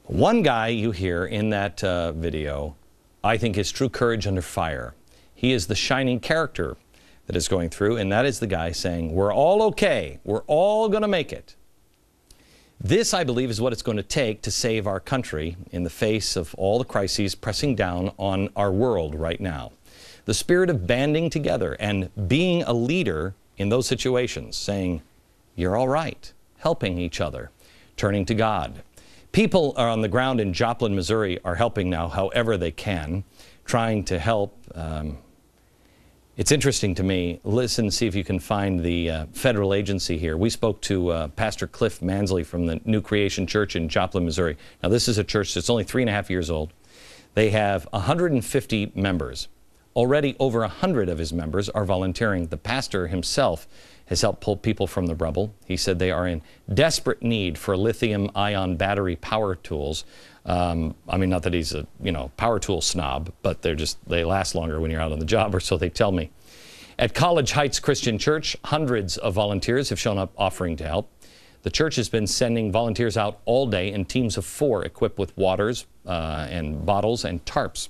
One guy you hear in that video, I think, is true courage under fire. He is the shining character that is going through, and that is the guy saying, we're all okay. We're all going to make it. This, I believe, is what it's going to take to save our country in the face of all the crises pressing down on our world right now. The spirit of banding together and being a leader in those situations, saying, you're all right, helping each other, turning to God. People are on the ground in Joplin, Missouri, are helping now however they can, trying to help. It's interesting to me. Listen, see if you can find the federal agency here. We spoke to Pastor Cliff Mansley from the New Creation Church in Joplin, Missouri. Now, this is a church that's only 3.5 years old. They have 150 members. Already over 100 of his members are volunteering. The pastor himself has helped pull people from the rubble. He said they are in desperate need for lithium-ion battery power tools. I mean, not that he's a, power tool snob, but they last longer when you're out on the job, or so they tell me. At College Heights Christian Church, hundreds of volunteers have shown up offering to help. The church has been sending volunteers out all day in teams of 4 equipped with waters and bottles and tarps.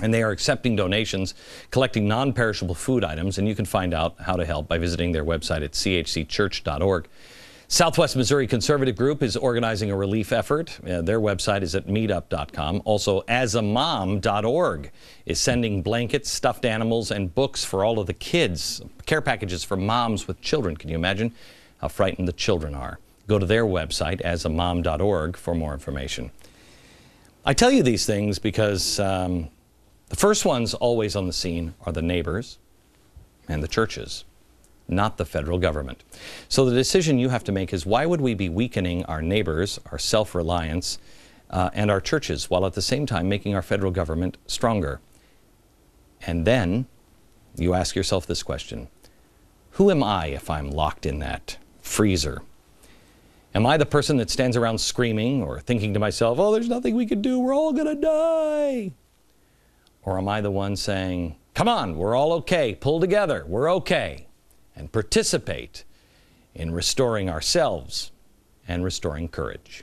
And they are accepting donations, collecting non-perishable food items, and you can find out how to help by visiting their website at chcchurch.org. Southwest Missouri Conservative Group is organizing a relief effort. Their website is at meetup.com. Also, asamom.org is sending blankets, stuffed animals, and books for all of the kids. Care packages for moms with children. Can you imagine how frightened the children are? Go to their website, asamom.org, for more information. I tell you these things because the first ones always on the scene are the neighbors and the churches, not the federal government. So the decision you have to make is, why would we be weakening our neighbors, our self-reliance, and our churches, while at the same time making our federal government stronger? And then you ask yourself this question: who am I if I'm locked in that freezer? Am I the person that stands around screaming or thinking to myself, oh, there's nothing we can do, we're all going to die? Or am I the one saying, come on, we're all okay, pull together, we're okay, and participate in restoring ourselves and restoring courage?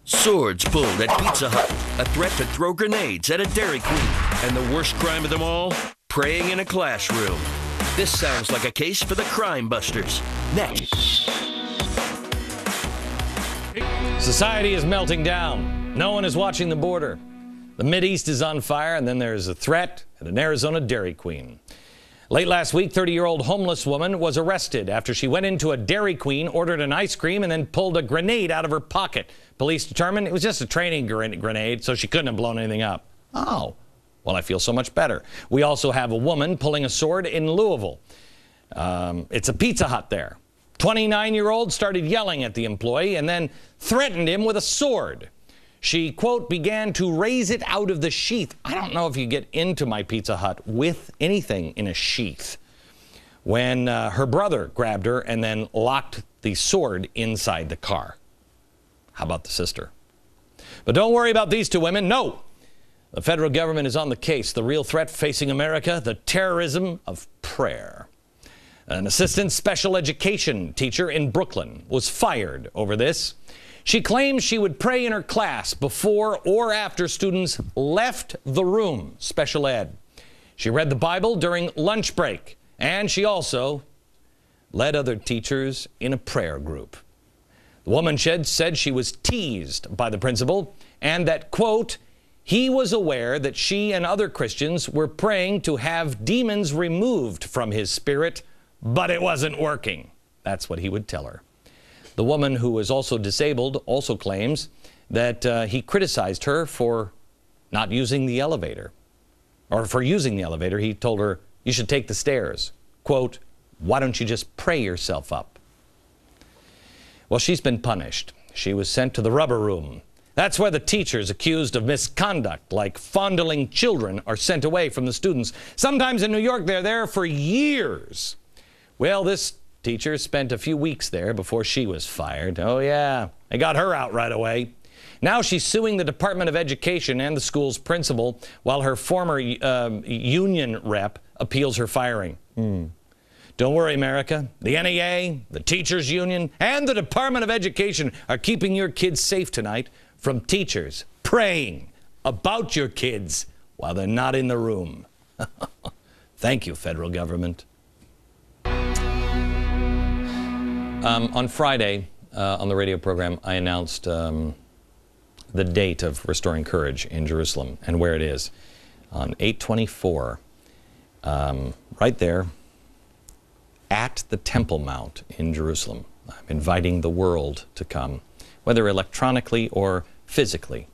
Swords pulled at Pizza Hut, a threat to throw grenades at a Dairy Queen, and the worst crime of them all, praying in a classroom. This sounds like a case for the Crime Busters. Next. Society is melting down. No one is watching the border. The Mideast is on fire, and then there's a threat at an Arizona Dairy Queen. Late last week, 30-year-old homeless woman was arrested after she went into a Dairy Queen, ordered an ice cream, and then pulled a grenade out of her pocket. Police determined it was just a training grenade, so she couldn't have blown anything up. Oh, well, I feel so much better. We also have a woman pulling a sword in Louisville. It's a Pizza Hut there. 29-year-old started yelling at the employee and then threatened him with a sword. She, quote, began to raise it out of the sheath. I don't know if you get into my Pizza Hut with anything in a sheath. When her brother grabbed her and then locked the sword inside the car. How about the sister? But don't worry about these two women. No, the federal government is on the case. The real threat facing America, the terrorism of prayer. An assistant special education teacher in Brooklyn was fired over this. She claims she would pray in her class before or after students left the room, special ed. She read the Bible during lunch break, and she also led other teachers in a prayer group. The woman said she was teased by the principal and that, quote, he was aware that she and other Christians were praying to have demons removed from his spirit, but it wasn't working. That's what he would tell her. The woman, who is also disabled, also claims that he criticized her for not using the elevator. Or for using the elevator, he told her, you should take the stairs. Quote, why don't you just pray yourself up? Well, she's been punished. She was sent to the rubber room. That's where the teachers accused of misconduct, like fondling children, are sent away from the students. Sometimes in New York, they're there for years. Well, this teacher spent a few weeks there before she was fired. Oh, yeah, they got her out right away. Now she's suing the Department of Education and the school's principal, while her former union rep appeals her firing. Don't worry, America. The NEA, the Teachers Union, and the Department of Education are keeping your kids safe tonight from teachers praying about your kids while they're not in the room. Thank you, federal government. On Friday, on the radio program, I announced the date of Restoring Courage in Jerusalem and where it is. On 8/24, right there at the Temple Mount in Jerusalem. I'm inviting the world to come, whether electronically or physically.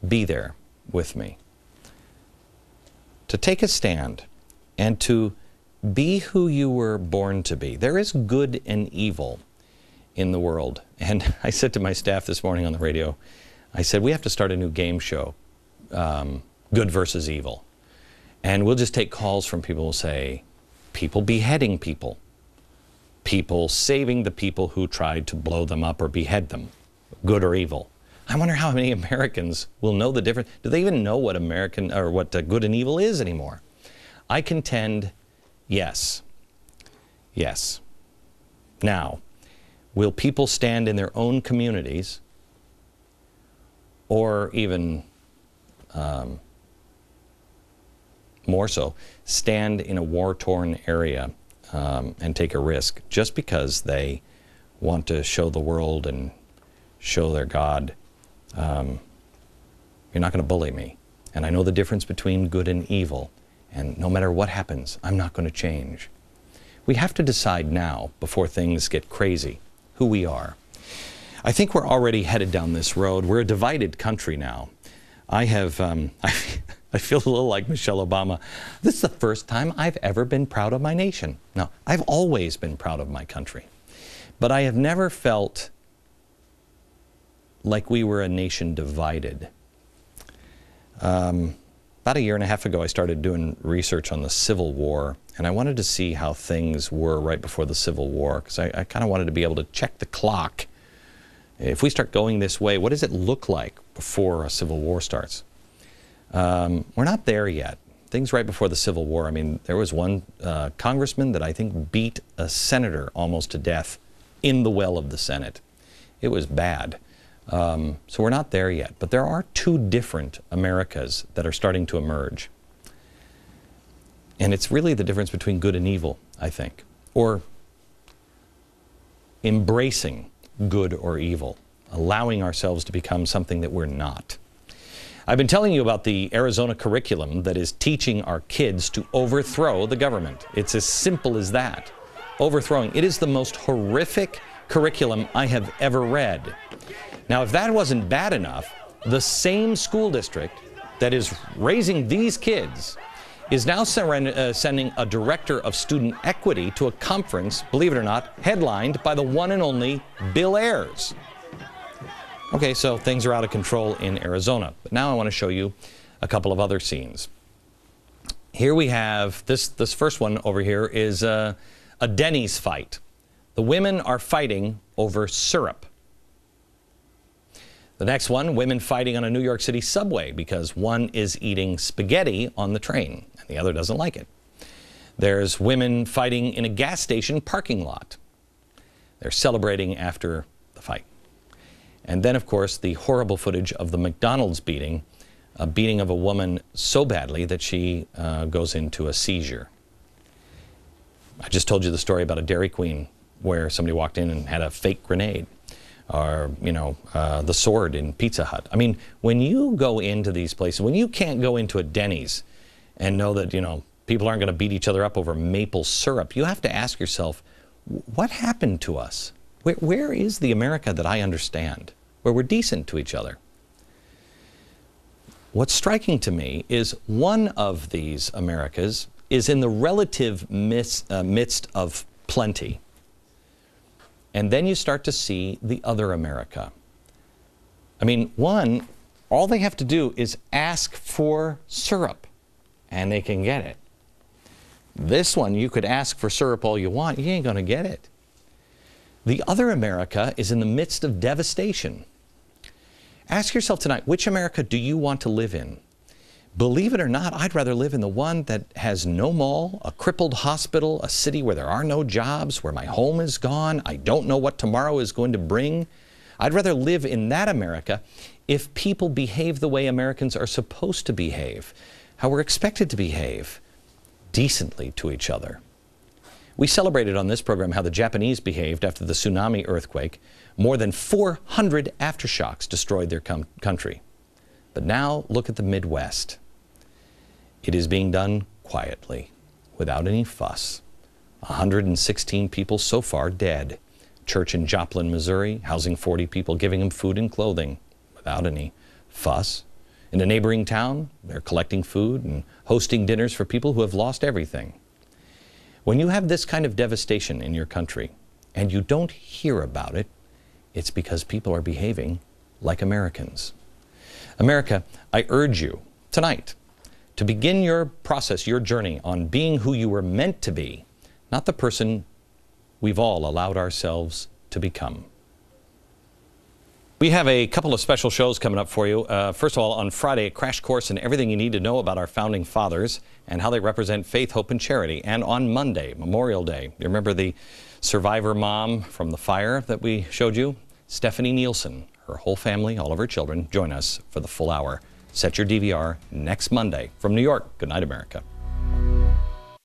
Be there with me. To take a stand and to be who you were born to be. There is good and evil in the world. And I said to my staff this morning on the radio, I said, we have to start a new game show, good versus evil. And we'll just take calls from people who say, people beheading people, people saving the people who tried to blow them up or behead them, good or evil. I wonder how many Americans will know the difference. Do they even know what good and evil is anymore? I contend, yes. Yes. Now, will people stand in their own communities or even more so, stand in a war-torn area and take a risk just because they want to show the world and show their God? You're not going to bully me. And I know the difference between good and evil. And no matter what happens, I'm not going to change. We have to decide now, before things get crazy, who we are. I think we're already headed down this road. We're a divided country now. I feel a little like Michelle Obama. This is the first time I've ever been proud of my nation. No, I've always been proud of my country. But I have never felt like we were a nation divided. About a year and a half ago, I started doing research on the Civil War, and I wanted to see how things were right before the Civil War, because I kind of wanted to be able to check the clock. If we start going this way, what does it look like before a Civil War starts? We're not there yet. Things right before the Civil War, I mean, there was one congressman that I think beat a senator almost to death in the well of the Senate. It was bad. So we're not there yet, but there are two different Americas that are starting to emerge. And it's really the difference between good and evil, I think, or embracing good or evil, allowing ourselves to become something that we're not. I've been telling you about the Arizona curriculum that is teaching our kids to overthrow the government. It's as simple as that. Overthrowing. It is the most horrific curriculum I have ever read. Now, if that wasn't bad enough, the same school district that is raising these kids is now sending a director of student equity to a conference, believe it or not, headlined by the one and only Bill Ayers. Okay, so things are out of control in Arizona. But now I want to show you a couple of other scenes. Here we have, this first one over here is a Denny's fight. The women are fighting over syrup. The next one, women fighting on a New York City subway because one is eating spaghetti on the train and the other doesn't like it. There's women fighting in a gas station parking lot. They're celebrating after the fight. And then, of course, the horrible footage of the McDonald's beating, a beating of a woman so badly that she goes into a seizure. I just told you the story about a Dairy Queen where somebody walked in and had a fake grenade. Or, the sword in Pizza Hut. I mean, when you go into these places, when you can't go into a Denny's and know that, people aren't going to beat each other up over maple syrup, you have to ask yourself, what happened to us? Where is the America that I understand, where we're decent to each other? What's striking to me is one of these Americas is in the relative midst of plenty. And then you start to see the other America. I mean, one, all they have to do is ask for syrup, and they can get it. This one, you could ask for syrup all you want, you ain't going to get it. The other America is in the midst of devastation. Ask yourself tonight, which America do you want to live in? Believe it or not, I'd rather live in the one that has no mall, a crippled hospital, a city where there are no jobs, where my home is gone, I don't know what tomorrow is going to bring. I'd rather live in that America if people behave the way Americans are supposed to behave, how we're expected to behave, decently to each other. We celebrated on this program how the Japanese behaved after the tsunami earthquake. More than 400 aftershocks destroyed their country. But now look at the Midwest. It is being done quietly, without any fuss. 116 people so far dead. Church in Joplin, Missouri, housing 40 people, giving them food and clothing, without any fuss. In a neighboring town, they're collecting food and hosting dinners for people who have lost everything. When you have this kind of devastation in your country, and you don't hear about it, it's because people are behaving like Americans. America, I urge you tonight to begin your process, your journey on being who you were meant to be, not the person we've all allowed ourselves to become. We have a couple of special shows coming up for you. First of all, on Friday, a crash course in everything you need to know about our founding fathers and how they represent faith, hope, and charity. And on Monday, Memorial Day, you remember the survivor mom from the fire that we showed you? Stephanie Nielsen, her whole family, all of her children, join us for the full hour. Set your DVR next Monday. From New York, good night, America.